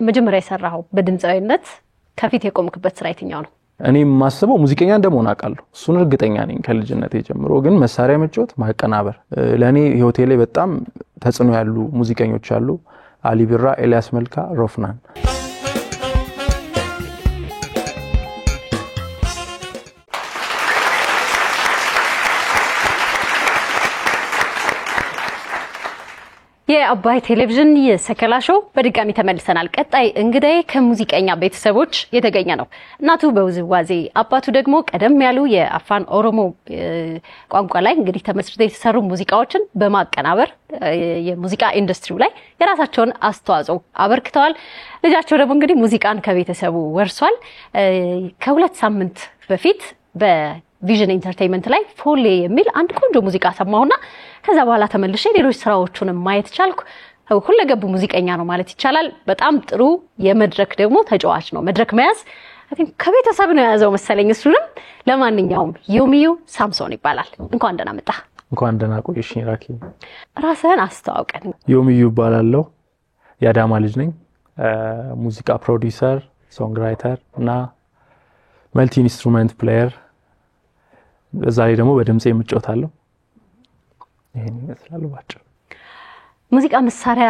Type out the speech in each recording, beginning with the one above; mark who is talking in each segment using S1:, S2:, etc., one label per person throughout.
S1: መጀመሪያ የሰራው በድምጻዊነት ከፊት የቆምክበት ስራ የትኛው ነው?
S2: እኔ ማስበው ሙዚቀኛ እንደመሆን አውቃለሁ እሱን እርግጠኛ ነኝ ከልጅነቴ ጀምሮ ግን መሳሪያ መጫወት ማቀናበር ለኔ ህይወቴ ላይ በጣም ተጽዕኖ ያሉ ሙዚቀኞች አሉ አሊ ቢራ ኤልያስ መልካ ሮፍናን
S1: የአባይ ቴሌቪዥን የሰከላ ሾው በድጋሚ ተመልሰናል። ቀጣይ እንግዳዬ ከሙዚቀኛ ቤተሰቦች የተገኘ ነው። እናቱ በውዝዋዜ አባቱ ደግሞ ቀደም ያሉ የአፋን ኦሮሞ ቋንቋ ላይ እንግዲህ ተመስርተው የተሰሩ ሙዚቃዎችን በማቀናበር የሙዚቃ ኢንዱስትሪው ላይ የራሳቸውን አስተዋጽኦ አበርክተዋል። ልጃቸው ደግሞ እንግዲህ ሙዚቃን ከቤተሰቡ ወርሷል። ከሁለት ሳምንት በፊት በቪዥን ኢንተርቴይንመንት ላይ ፎሌ የሚል አንድ ቆንጆ ሙዚቃ ሰማሁና ከዛ በኋላ ተመልሼ ሌሎች ስራዎቹን ማየት ቻልኩ። ሁለገብ ሙዚቀኛ ነው ማለት ይቻላል። በጣም ጥሩ የመድረክ ደግሞ ተጫዋች ነው። መድረክ መያዝ ከቤተሰብ ነው ያዘው መሰለኝ። እሱንም ለማንኛውም ዮሚዩ ሳምሶን ይባላል። እንኳን ደህና መጣ።
S2: እንኳን ደህና ቆይሽኝ ራኪ።
S1: ራስህን አስተዋውቀን።
S2: ዮሚዩ ይባላለሁ። የአዳማ ልጅ ነኝ። ሙዚቃ ፕሮዲዩሰር፣ ሶንግ ራይተር እና መልቲ ኢንስትሩመንት ፕሌየር ዛሬ ደግሞ በድምጽ የምጫወታለሁ። ይሄን ይመስላል ባጭሩ።
S1: ሙዚቃ መሳሪያ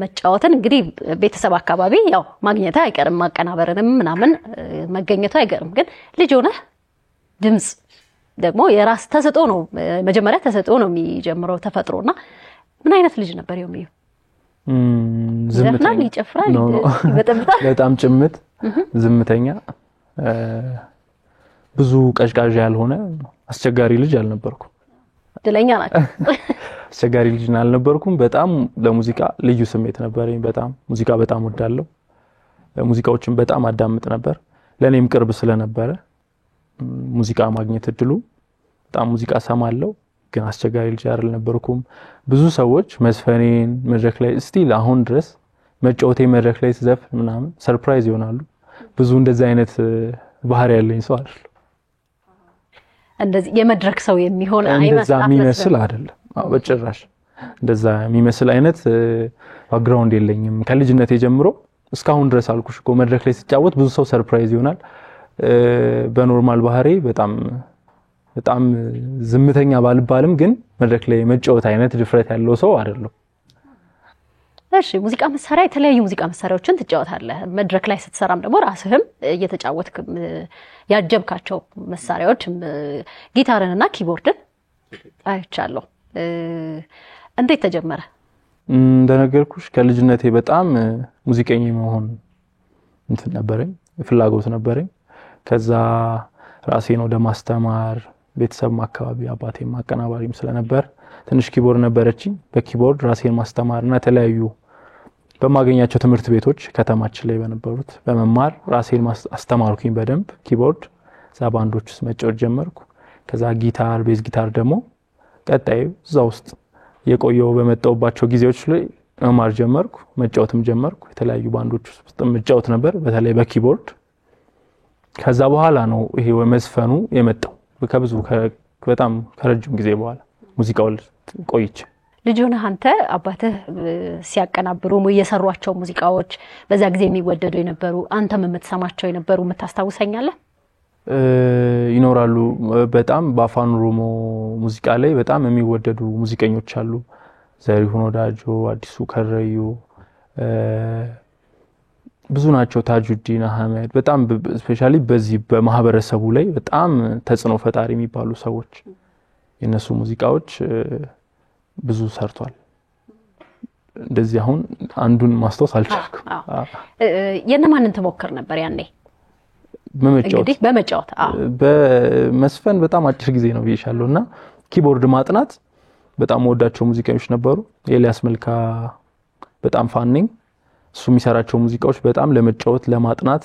S1: መጫወትን እንግዲህ ቤተሰብ አካባቢ ያው ማግኘት አይቀርም ማቀናበርንም ምናምን መገኘቱ አይቀርም ግን ልጅ ሆነ ድምጽ ደግሞ የራስ ተሰጥኦ ነው መጀመሪያ ተሰጥኦ ነው የሚጀምረው ተፈጥሮና ምን አይነት ልጅ ነበር ዮሚዩ?
S2: ዝምተኛ
S1: ይጨፍራል
S2: በጣም ጭምት ዝምተኛ ብዙ ቀዥቃዥ ያልሆነ አስቸጋሪ ልጅ አልነበርኩም።
S1: ድለኛ ናቸው።
S2: አስቸጋሪ ልጅ አልነበርኩም። በጣም ለሙዚቃ ልዩ ስሜት ነበርኝ። በጣም ሙዚቃ በጣም ወዳለሁ። ሙዚቃዎችን በጣም አዳምጥ ነበር። ለኔም ቅርብ ስለነበረ ሙዚቃ ማግኘት እድሉ በጣም ሙዚቃ ሰማለሁ። ግን አስቸጋሪ ልጅ አልነበርኩም። ብዙ ሰዎች መስፈኔን መድረክ ላይ ስቲል አሁን ድረስ መጫወቴ መድረክ ላይ ዘፈን ምናምን ሰርፕራይዝ ይሆናሉ። ብዙ እንደዛ አይነት ባህሪ ያለኝ ሰው አይደለም።
S1: እንደዚህ የመድረክ ሰው የሚሆን
S2: አይመስል አይደለም። በጭራሽ እንደዛ የሚመስል አይነት ባክግራውንድ የለኝም። ከልጅነቴ ጀምሮ እስካሁን ድረስ አልኩሽ እኮ መድረክ ላይ ሲጫወት ብዙ ሰው ሰርፕራይዝ ይሆናል። በኖርማል ባህሪ በጣም ዝምተኛ ባልባልም ግን መድረክ ላይ መጫወት አይነት ድፍረት ያለው ሰው አይደለም።
S1: እሺ ሙዚቃ መሳሪያ የተለያዩ ሙዚቃ መሳሪያዎችን ትጫወታለህ። መድረክ ላይ ስትሰራም ደግሞ ራስህም እየተጫወትክ ያጀብካቸው መሳሪያዎች ጊታርንና ኪቦርድን አይቻለሁ። እንዴት ተጀመረ?
S2: እንደነገርኩሽ ከልጅነቴ በጣም ሙዚቀኛ መሆን ነበረኝ፣ ፍላጎት ነበረኝ። ከዛ ራሴን ወደ ማስተማር ቤተሰብ አካባቢ አባቴም አቀናባሪም ስለነበር ትንሽ ኪቦርድ ነበረችኝ። በኪቦርድ ራሴን ማስተማርና ተለያዩ በማገኛቸው ትምህርት ቤቶች ከተማችን ላይ በነበሩት በመማር ራሴን አስተማርኩኝ በደንብ ኪቦርድ። ባንዶች ውስጥ መጫወት ጀመርኩ። ከዛ ጊታር ቤዝ ጊታር ደግሞ ቀጣይ እዛው ውስጥ የቆየው በመጣውባቸው ጊዜዎች ላይ መማር ጀመርኩ፣ መጫወትም ጀመርኩ። የተለያዩ ባንዶች ውስጥ መጫወት ነበር በተለይ በኪቦርድ። ከዛ በኋላ ነው ይሄ መስፈኑ የመጣው ከብዙ በጣም ከረጅም ጊዜ በኋላ ሙዚቃው ቆይቼ።
S1: ልጅ ሆነህ አንተ አባትህ ሲያቀናብሩ የሰሯቸው ሙዚቃዎች በዛ ጊዜ የሚወደዱ የነበሩ አንተም የምትሰማቸው የነበሩ የምታስታውሰኛለህ?
S2: ይኖራሉ። በጣም በአፋን ኦሮሞ ሙዚቃ ላይ በጣም የሚወደዱ ሙዚቀኞች አሉ። ዘሪሁን ወዳጆ፣ አዲሱ ከረዩ ብዙ ናቸው። ታጁዲን አህመድ በጣም ስፔሻሊ በዚህ በማህበረሰቡ ላይ በጣም ተጽዕኖ ፈጣሪ የሚባሉ ሰዎች የነሱ ሙዚቃዎች ብዙ ሰርቷል። እንደዚህ አሁን አንዱን ማስተዋወስ አልቻልኩም።
S1: የነማንን ተሞክር ነበር ያኔ? በመጫወት
S2: በመስፈን በጣም አጭር ጊዜ ነው ብዬሻለሁና ኪቦርድ ማጥናት በጣም ወዳቸው ሙዚቀኞች ነበሩ። ኤልያስ መልካ በጣም ፋን ነኝ። እሱ የሚሰራቸው ሙዚቃዎች በጣም ለመጫወት ለማጥናት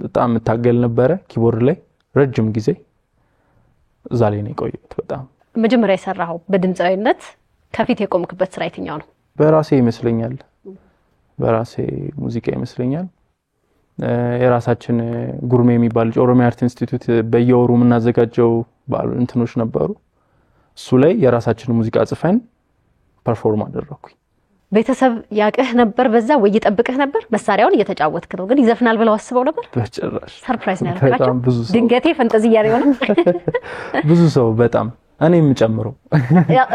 S2: በጣም ታገል ነበረ። ኪቦርድ ላይ ረጅም ጊዜ እዛ ላይ ነው የቆየሁት። በጣም
S1: መጀመሪያ የሰራው በድምጻዊነት ከፊት የቆምክበት ስራ የትኛው ነው?
S2: በራሴ ይመስለኛል። በራሴ ሙዚቃ ይመስለኛል። የራሳችን ጉርሜ የሚባል ኦሮሚያ አርት ኢንስቲትዩት በየወሩ የምናዘጋጀው እንትኖች ነበሩ። እሱ ላይ የራሳችን ሙዚቃ ጽፈን ፐርፎርም አደረኩኝ።
S1: ቤተሰብ ያቀህ ነበር በዛ ወይ ይጠብቅህ ነበር? መሳሪያውን እየተጫወትክ ነው ግን ይዘፍናል ብለው አስበው ነበር?
S2: በጭራሽ
S1: ሰርፕራይዝ ነው ያደረጋቸው። ድንገቴ ፈንጠዝያ ነው
S2: ብዙ ሰው በጣም እኔም ጨምሮ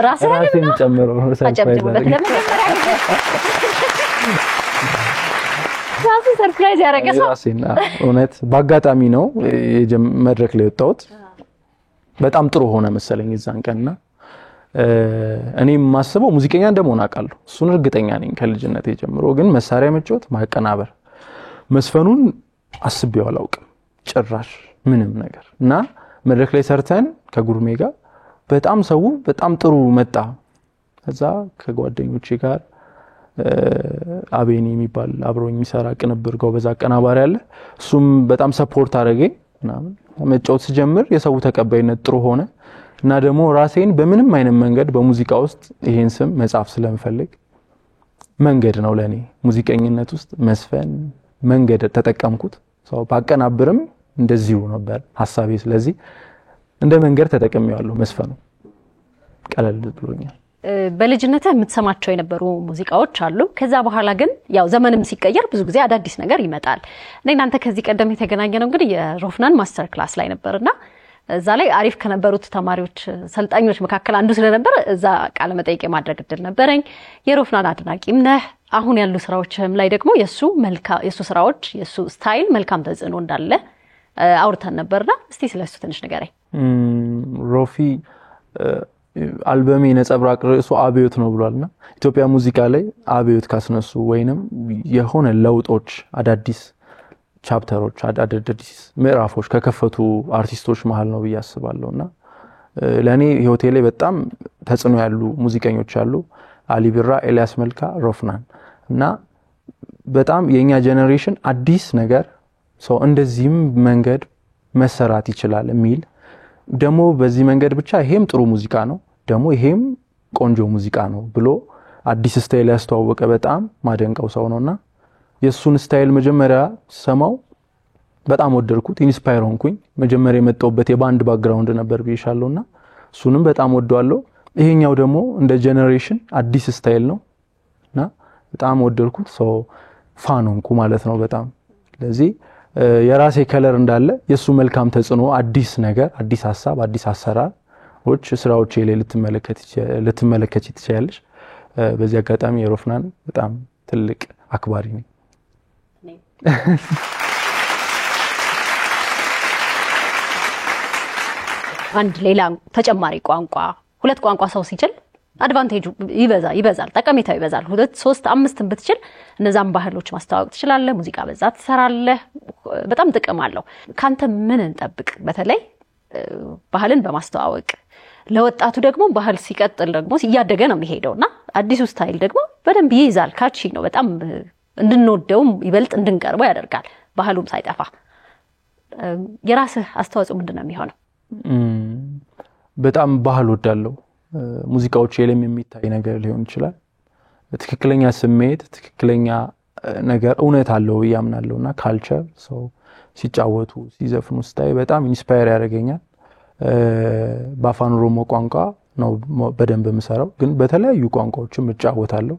S2: ራሴን ጨምሮ
S1: ሰርፕራይዝ ያደረገ ሰው
S2: ራሴና እውነት በአጋጣሚ ነው መድረክ ላይ ወጣሁት። በጣም ጥሩ ሆነ መሰለኝ እዛን ቀንና እኔም ማስበው ሙዚቀኛ እንደመሆን አውቃለሁ። እሱን እርግጠኛ ነኝ ከልጅነቴ ጀምሮ። ግን መሳሪያ መጫወት ማቀናበር መስፈኑን አስቤው አላውቅም ጭራሽ ምንም ነገር እና መድረክ ላይ ሰርተን ከጉርሜ ጋር በጣም ሰው በጣም ጥሩ መጣ። ከዛ ከጓደኞቼ ጋር አቤኒ የሚባል አብሮኝ የሚሰራ ቅንብር ጎበዝ አቀናባሪ አለ። እሱም በጣም ሰፖርት አደረገኝ እና መጫወት ሲጀምር የሰው ተቀባይነት ጥሩ ሆነ እና ደግሞ ራሴን በምንም አይነት መንገድ በሙዚቃ ውስጥ ይሄን ስም መጻፍ ስለምፈልግ መንገድ ነው ለኔ ሙዚቀኝነት ውስጥ መስፈን መንገድ ተጠቀምኩት። ሰው ባቀናብርም እንደዚሁ ነበር ሐሳቤ። ስለዚህ እንደ መንገድ ተጠቅሜዋለሁ። መስፈኑ ቀለል ብሎኛል።
S1: በልጅነትህ የምትሰማቸው የነበሩ ሙዚቃዎች አሉ። ከዛ በኋላ ግን ያው ዘመንም ሲቀየር ብዙ ጊዜ አዳዲስ ነገር ይመጣል። እናንተ ከዚህ ቀደም የተገናኘነው እንግዲህ የሮፍናን ማስተር ክላስ ላይ ነበርና እዛ ላይ አሪፍ ከነበሩት ተማሪዎች ሰልጣኞች መካከል አንዱ ስለነበር እዛ ቃለ መጠይቅ ማድረግ እድል ነበረኝ። የሮፍናን አድናቂም ነህ። አሁን ያሉ ስራዎችም ላይ ደግሞ የሱ ስራዎች የሱ ስታይል መልካም ተጽዕኖ እንዳለ አውርተን ነበርና እስቲ ስለሱ ትንሽ ንገረኝ።
S2: ሮፊ አልበሜ ነጸብራቅ ርዕሱ አብዮት ነው ብሏልና ኢትዮጵያ ሙዚቃ ላይ አብዮት ካስነሱ ወይንም የሆነ ለውጦች አዳዲስ ቻፕተሮች አዳዲስ ምዕራፎች ከከፈቱ አርቲስቶች መሃል ነው ብዬ አስባለሁና ለኔ ህይወቴ ላይ በጣም ተጽዕኖ ያሉ ሙዚቀኞች አሉ። አሊ ቢራ፣ ኤልያስ መልካ፣ ሮፍናን እና በጣም የኛ ጄነሬሽን አዲስ ነገር ሰው እንደዚህም መንገድ መሰራት ይችላል የሚል ደሞ በዚህ መንገድ ብቻ ይሄም ጥሩ ሙዚቃ ነው ደሞ ይሄም ቆንጆ ሙዚቃ ነው ብሎ አዲስ ስታይል ያስተዋወቀ በጣም ማደንቀው ሰው ነውና የሱን ስታይል መጀመሪያ ሰማው በጣም ወደድኩት። ኢንስፓየር ሆንኩኝ። መጀመሪያ የመጣውበት የባንድ ባክግራውንድ ነበር ብዬሻለሁና እሱንም በጣም ወደዋለሁ። ይሄኛው ደግሞ እንደ ጄነሬሽን አዲስ ስታይል ነውና በጣም ወደድኩት። ሶ ፋን ሆንኩ ማለት ነው በጣም። ስለዚህ የራሴ ከለር እንዳለ የሱ መልካም ተጽዕኖ አዲስ ነገር አዲስ ሐሳብ አዲስ አሰራሮች ስራዎች ላይ ልትመለከች ትችያለሽ። በዚህ አጋጣሚ የሮፍናን በጣም ትልቅ አክባሪ ነኝ።
S1: አንድ ሌላ ተጨማሪ ቋንቋ ሁለት ቋንቋ ሰው ሲችል አድቫንቴጁ ይበዛል፣ ጠቀሜታው ይበዛል። 2 3 5 ብትችል እነዛን ባህሎች ማስተዋወቅ ትችላለህ፣ ሙዚቃ በዛ ትሰራለህ። በጣም ጥቅም አለው። ካንተ ምን እንጠብቅ? በተለይ ባህልን በማስተዋወቅ ለወጣቱ ደግሞ ባህል ሲቀጥል ደግሞ ሲያደገ ነው የሚሄደውና አዲሱ ስታይል ደግሞ በደንብ ይይዛል። ካቺ ነው በጣም እንድንወደው ይበልጥ እንድንቀርበው ያደርጋል ባህሉም ሳይጠፋ። የራስህ አስተዋጽኦ ምንድነው የሚሆነው?
S2: በጣም ባህል ወዳለው ሙዚቃዎች የለም የሚታይ ነገር ሊሆን ይችላል። ትክክለኛ ስሜት ትክክለኛ ነገር እውነት አለው ያምናለውና ካልቸር ሰው ሲጫወቱ ሲዘፍኑ ስታይ በጣም ኢንስፓየር ያደርገኛል። በአፋን ኦሮሞ ቋንቋ ነው በደንብ የምሰራው፣ ግን በተለያዩ ቋንቋዎችም እጫወታለሁ።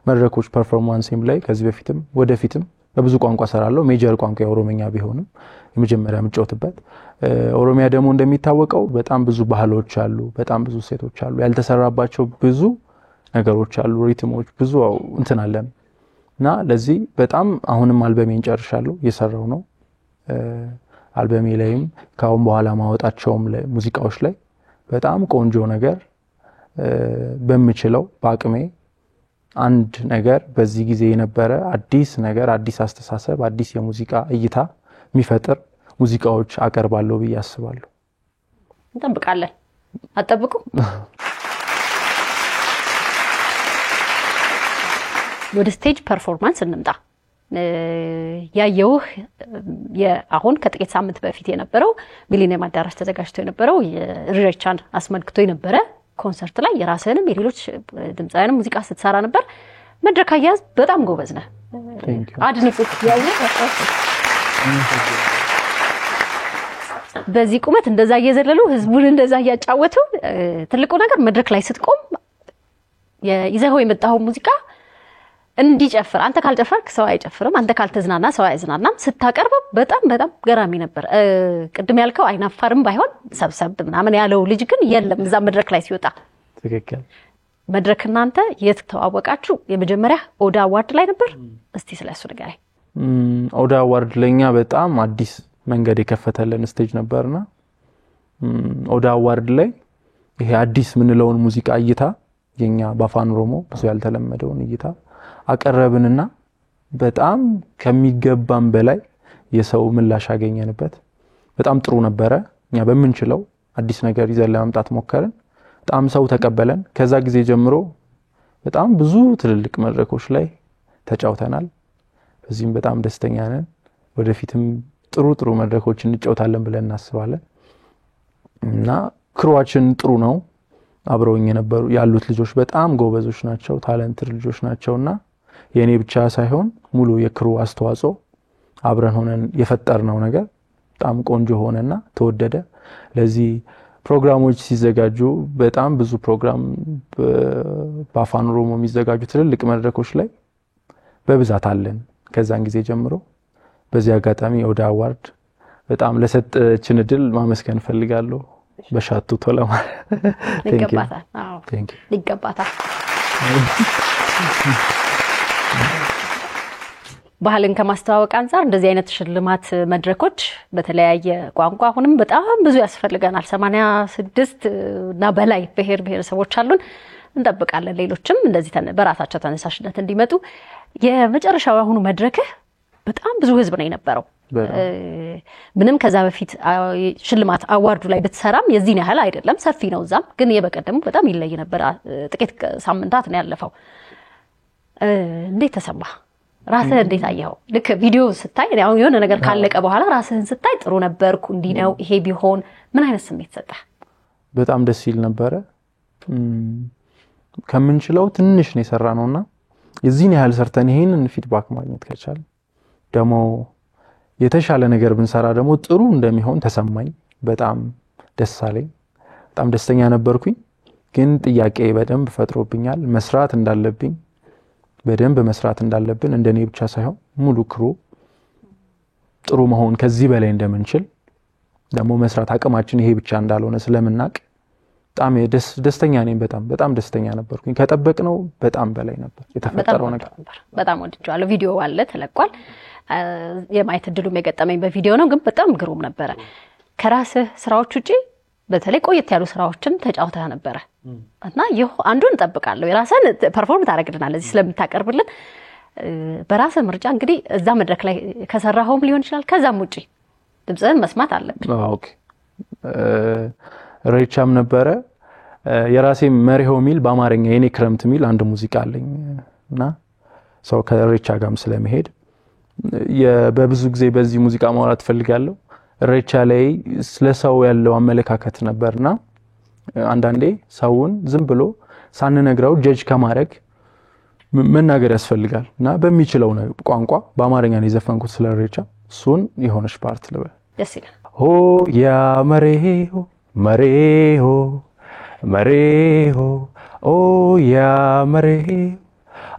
S2: መድረኮች ፐርፎርማንስም ላይ ከዚህ በፊትም ወደፊትም በብዙ ቋንቋ ሰራለሁ። ሜጀር ቋንቋ ኦሮምኛ ቢሆንም የመጀመሪያ ምጫወትበት። ኦሮሚያ ደግሞ እንደሚታወቀው በጣም ብዙ ባህሎች አሉ፣ በጣም ብዙ ሴቶች አሉ፣ ያልተሰራባቸው ብዙ ነገሮች አሉ፣ ሪትሞች ብዙ እንትን አለና ለዚህ በጣም አሁንም አልበሜን ጨርሻለሁ፣ እየሰራው ነው። አልበሜ ላይም ካሁን በኋላ ማወጣቸውም ሙዚቃዎች ላይ በጣም ቆንጆ ነገር በሚችለው በአቅሜ አንድ ነገር በዚህ ጊዜ የነበረ አዲስ ነገር አዲስ አስተሳሰብ አዲስ የሙዚቃ እይታ የሚፈጥር ሙዚቃዎች አቀርባለሁ ብዬ አስባለሁ።
S1: እንጠብቃለን። አጠብቁ። ወደ ስቴጅ ፐርፎርማንስ እንምጣ። ያየው አሁን ከጥቂት ሳምንት በፊት የነበረው ሚሊኒየም አዳራሽ ተዘጋጅቶ የነበረው የኢሬቻን አስመልክቶ የነበረ ኮንሰርት ላይ የራስህንም የሌሎች ድምጻውያን ሙዚቃ ስትሰራ ነበር። መድረክ አያያዝ በጣም ጎበዝ ነህ። አድንቁት። በዚህ ቁመት እንደዛ እየዘለሉ ህዝቡን እንደዛ እያጫወቱ ትልቁ ነገር መድረክ ላይ ስትቆም ይዘኸው የመጣው ሙዚቃ እንዲጨፍር አንተ ካልጨፈርክ ሰው አይጨፍርም አንተ ካልተዝናና ሰው አይዝናናም ስታቀርበው በጣም ገራሚ ነበር ቅድም ያልከው አይናፋርም ባይሆን ሰብሰብ ምናምን ያለው ልጅ ግን የለም እዛ መድረክ ላይ ሲወጣ
S2: ትክክል
S1: መድረክ እናንተ የት ተዋወቃችሁ የመጀመሪያ ኦዳ አዋርድ ላይ ነበር እስቲ ስለሱ ንገረኝ
S2: ኦዳ አዋርድ ለኛ በጣም አዲስ መንገድ የከፈተልን ስቴጅ ነበርና ኦዳ አዋርድ ላይ ይሄ አዲስ ምንለውን ሙዚቃ እይታ የኛ በአፋን ኦሮሞ ብዙ ያልተለመደውን እይታ አቀረብንና በጣም ከሚገባም በላይ የሰው ምላሽ አገኘንበት በጣም ጥሩ ነበረ እኛ በመንችለው አዲስ ነገር ይዘን ለማምጣት ሞከርን በጣም ሰው ተቀበለን ከዛ ጊዜ ጀምሮ በጣም ብዙ ትልልቅ መድረኮች ላይ ተጫውተናል በዚህም በጣም ደስተኛ ነን ወደፊትም ጥሩ መድረኮች እንጫወታለን ብለን እናስባለን እና ክሩዋችን ጥሩ ነው አብረውኝ የነበሩ ያሉት ልጆች በጣም ጎበዞች ናቸው ታለንትድ ልጆች ናቸውና የኔ ብቻ ሳይሆን ሙሉ የክሩ አስተዋጽኦ አብረን ሆነን የፈጠርነው ነገር በጣም ቆንጆ ሆነና ተወደደ ለዚህ ፕሮግራሞች ሲዘጋጁ በጣም ብዙ ፕሮግራም በአፋን ኦሮሞ የሚዘጋጁ ትልልቅ መድረኮች ላይ በብዛት አለን ከዛን ጊዜ ጀምሮ በዚህ አጋጣሚ ኦዳ አዋርድ በጣም ለሰጠችን እድል ማመስገን ፈልጋለሁ በሻቱ ቶለማ
S1: ይገባታል አዎ ይገባታል ባህልን ከማስተዋወቅ አንፃር እንደዚህ አይነት ሽልማት መድረኮች በተለያየ ቋንቋ አሁንም በጣም ብዙ ያስፈልገናል 86 እና በላይ ብሔረሰቦች አሉን እንጠብቃለን ሌሎችም እንደዚህ በራሳቸው ተነሳሽነት እንዲመጡ የመጨረሻው አሁኑ መድረክ በጣም ብዙ ህዝብ ነው የነበረው ምንም ከዛ በፊት ሽልማት አዋርዱ ላይ ብትሰራም የዚህን ያህል አይደለም ሰፊ ነው ዛም ግን የበቀደሙ በጣም ይለይ ነበር ጥቂት ሳምንታት ነው ያለፈው እንዴት ተሰማ ራስህ እንዴት አየኸው ልክ ቪዲዮ ስታይ ያው የሆነ ነገር ካለቀ በኋላ ራስህን ስታይ ጥሩ ነበርኩ እንዲ ነው ይሄ ቢሆን ምን አይነት ስሜት ሰጠ
S2: በጣም ደስ ይል ነበር ከምንችለው ትንሽ ነው የሰራነውና የዚህን ያህል ሰርተን ይሄንን ፊድባክ ማግኘት ከቻለ ደሞ የተሻለ ነገር ብንሰራ ደሞ ጥሩ እንደሚሆን ተሰማኝ በጣም ደስ አለኝ በጣም ደስተኛ ነበርኩኝ ግን ጥያቄ በደንብ ፈጥሮብኛል መስራት እንዳለብኝ በደንብ መስራት እንዳለብን እንደኔ ብቻ ሳይሆን ሙሉ ክሩ ጥሩ መሆን ከዚህ በላይ እንደምንችል ደሞ መስራት አቅማችን ይሄ ብቻ እንዳልሆነ ስለምናቅ በጣም ደስተኛ ነኝ በጣም ደስተኛ ነበርኩኝ ከጠበቅነው በጣም በላይ ነበር የተፈጠረው ነገር
S1: በጣም ወድጄዋለሁ ቪዲዮ አለ ተለቋል የማየት እድሉም የገጠመኝ በቪዲዮ ነው ግን በጣም ግሩም ነበር ከራስህ ስራዎች ውጪ በተለይ ቆየት ያሉ ስራዎችን ተጫውተህ ነበር እና አንዱን ተጠብቃለሁ የራስህን ፐርፎርም ታረግልናል እዚህ ስለምታቀርብልን በራስህ ምርጫ እንግዲህ እዛ መድረክ ላይ ከሰራኸውም ሊሆን ይችላል ከዛም ውጪ ድምጽህን መስማት አለብን
S2: ኦኬ ሬቻም ነበር የራሴ መሪሆ ሚል በአማርኛ የኔ ክረምት ሚል አንድ ሙዚቃ አለኝና ሰው ከሬቻ ጋርም ስለመሄድ በብዙ ጊዜ በዚህ ሙዚቃ ማውራት ፈልጋለሁ ሬቻ ላይ ስለሰው ያለው አመለካከት ነበርና አንዳንዴ ሰውን ዝም ብሎ ሳንነግረው ጀጅ ከማድረግ መናገር ያስፈልጋልና በሚችለው ቋንቋ በአማርኛ ነው የዘፈንኩት ስለ ሬቻ እሱን የሆነች ፓርት ልበል
S1: ደስ ይላል
S2: ሆ ያ መሬሆ ኦ ያ መሬሆ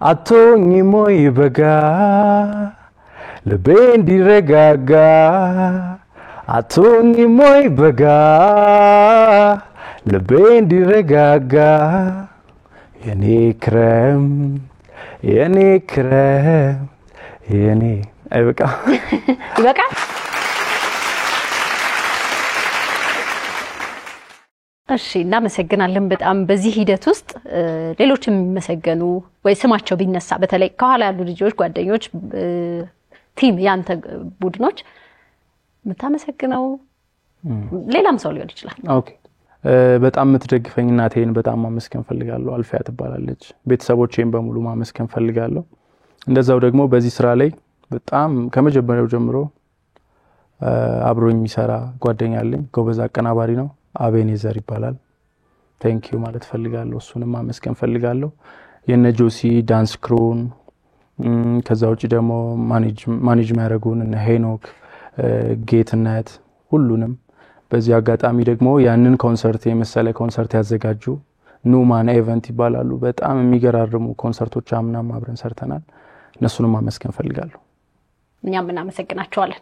S2: አቶኝ ሞይ በጋ ለቤን ዲረጋጋ አቶኝ ሞይ በጋ ለቤን ዲረጋጋ የኔ ክረም የኔ አይበቃ
S1: ይበቃ እሺ እናመሰግናለን በጣም በዚህ ሂደት ውስጥ ሌሎችም የሚመሰገኑ ወይ ስማቸው ቢነሳ በተለይ ከኋላ ያሉ ልጆች ጓደኞች ቲም ያንተ ቡድኖች መታመሰግነው ሌላም ሰው ሊሆን ይችላል
S2: ኦኬ በጣም ምትደግፈኝ እናቴን በጣም ማመስገን ፈልጋለሁ አልፊያ ትባላለች ቤተሰቦቼን በሙሉ ማመስገን ፈልጋለሁ እንደዛው ደግሞ በዚህ ስራ ላይ በጣም ከመጀመሪያው ጀምሮ አብሮኝ የሚሰራ ጓደኛ አለኝ ጎበዝ አቀናባሪ ነው አቤኔዘር ይባላል ቴንክ ዩ ማለት ፈልጋለሁ እሱንም ማመስገን ፈልጋለሁ የነጆሲ ዳንስ ክሩን ከዛው ውጪ ደግሞ ማኔጅ ማረጉን እና ሄኖክ ጌትነት ሁሉንም በዚህ አጋጣሚ ደግሞ ያንን ኮንሰርት የመሰለ ኮንሰርት ያዘጋጁ ኑማን ኢቨንት ይባላሉ በጣም የሚገራርሙ ኮንሰርቶች አምናም አብረን ሰርተናል እነሱንም ማመስገን ፈልጋለሁ
S1: እኛም እናመሰግናቸዋለን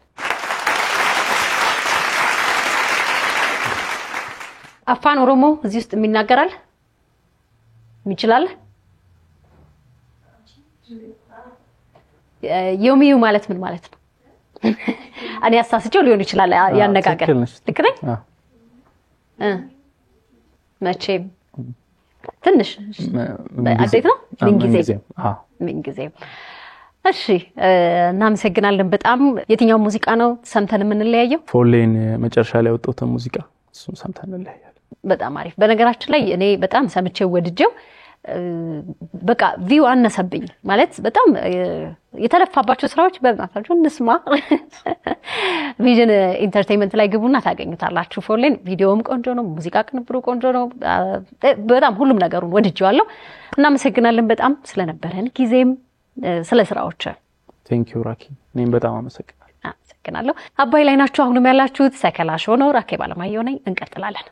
S1: አፋን ኦሮሞ እዚህ ውስጥ የሚናገራል ይችላል ዮሚዩ ማለት ምን ማለት ነው እኔ አሳስቼው ሊሆን ይችላል ያነጋገር ልክ ነኝ መቼም ትንሽ አዴት ነው ምን ጊዜ እሺ እናመሰግናለን በጣም የትኛው ሙዚቃ ነው ሰምተን የምንለያየው
S2: ፎሌን መጨረሻ ላይ ወጣው ሙዚቃ እሱን ሰምተን እንለያያለን
S1: በጣም አሪፍ በነገራችን ላይ እኔ በጣም ሰምቼው ወድጄው በቃ ቪው አነሰብኝ ማለት በጣም የተለፋባቸው ስራዎች በእናታችሁ እንስማ ቪዥን ኢንተርቴይንመንት ላይ ግቡና ታገኙታላችሁ ፎሌን ቪዲዮም ቆንጆ ነው ሙዚቃ ቅንብሩ ቆንጆ ነው በጣም ሁሉም ነገሩን ወድጄዋለሁ እናመሰግናለን በጣም ስለነበረን ጊዜም ስለ ስራዎች
S2: ቴንክ ዩ ራኪ እኔም በጣም አመሰግናለሁ
S1: አባይ ላይ ናችሁ አሁንም ያላችሁት ሰከላ ሾው ነው ራኬ ባለማየሁ ነኝ እንቀጥላለን